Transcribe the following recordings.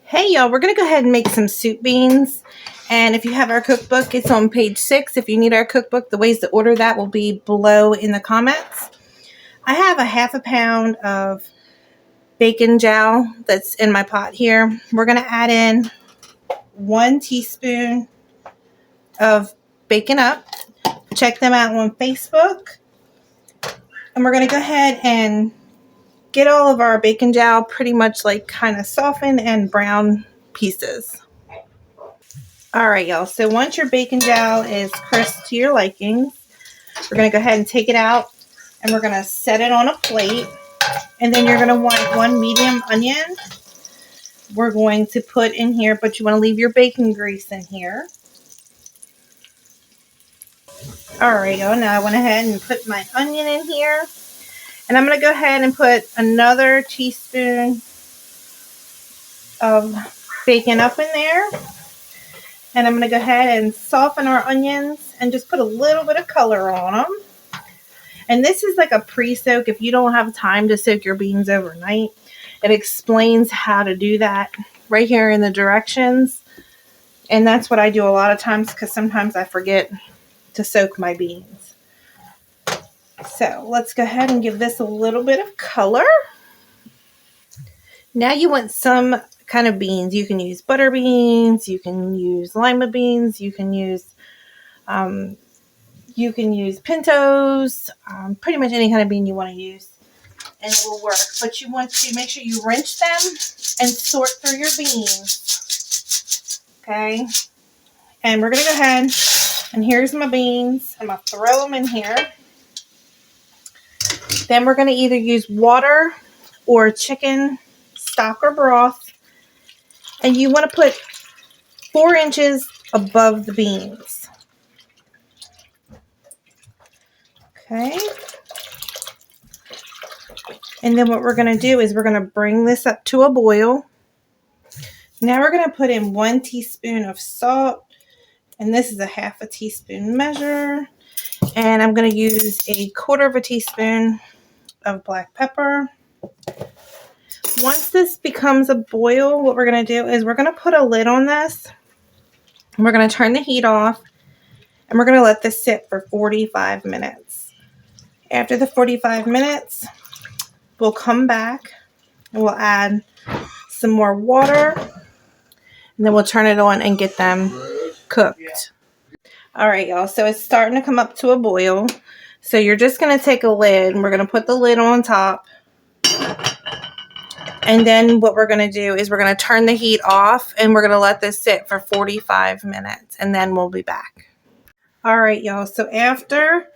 Hey y'all, we're going to go ahead and make some soup beans. And if you have our cookbook, it's on page 6. If you need our cookbook, the ways to order that will be below in the comments. I have a half a pound of bacon jowl that's in my pot here. We're going to add in 1 teaspoon of Bacon Up. Check them out on Facebook. And we're going to go ahead and get all of our bacon jowl pretty much like kind of softened and brown pieces. Alright y'all, so once your bacon jowl is crisp to your liking, we're going to go ahead and take it out and we're going to set it on a plate. And then you're going to want 1 medium onion. We're going to put in here, but you want to leave your bacon grease in here. Alright y'all, now I went ahead and put my onion in here. And I'm going to go ahead and put another teaspoon of Bacon Up in there. And I'm going to go ahead and soften our onions and just put a little bit of color on them. And this is like a pre-soak if you don't have time to soak your beans overnight. It explains how to do that right here in the directions. And that's what I do a lot of times because sometimes I forget to soak my beans. So let's go ahead and give this a little bit of color. Now you want some kind of beans. You can use butter beans, you can use lima beans, you can use pintos, pretty much any kind of bean you want to use, and it will work. But you want to make sure you rinse them and sort through your beans. Okay, and we're gonna go ahead and here's my beans. I'm gonna throw them in here. Then we're going to either use water or chicken stock or broth. And you want to put 4 inches above the beans. Okay. And then what we're going to do is we're going to bring this up to a boil. Now we're going to put in 1 teaspoon of salt. And this is a half a teaspoon measure. And I'm going to use a 1/4 teaspoon of black pepper. Once this becomes a boil, what we're going to do is we're going to put a lid on this. And we're going to turn the heat off. And we're going to let this sit for 45 minutes. After the 45 minutes, we'll come back and we'll add some more water. And then we'll turn it on and get them cooked. Alright y'all, so it's starting to come up to a boil. So you're just going to take a lid and we're going to put the lid on top. And then what we're going to do is we're going to turn the heat off and we're going to let this sit for 45 minutes and then we'll be back. Alright y'all, so after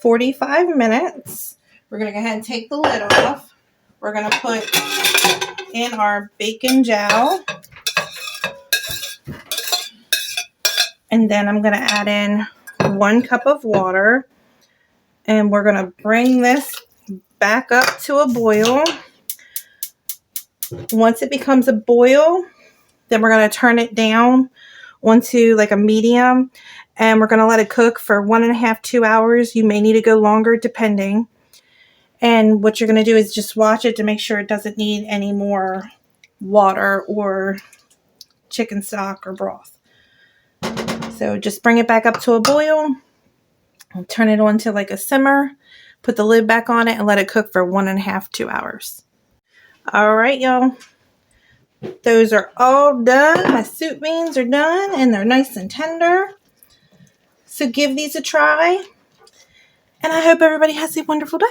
45 minutes, we're going to go ahead and take the lid off. We're going to put in our bacon jowl. And then I'm going to add in 1 cup of water. And we're going to bring this back up to a boil. Once it becomes a boil, then we're going to turn it down onto like a medium. And we're going to let it cook for 1.5 to 2 hours. You may need to go longer depending. And what you're going to do is just watch it to make sure it doesn't need any more water or chicken stock or broth. So just bring it back up to a boil. I'll turn it on to like a simmer, put the lid back on it, and let it cook for 1.5 to 2 hours. Alright, y'all. Those are all done. My soup beans are done, and they're nice and tender. So give these a try. And I hope everybody has a wonderful day.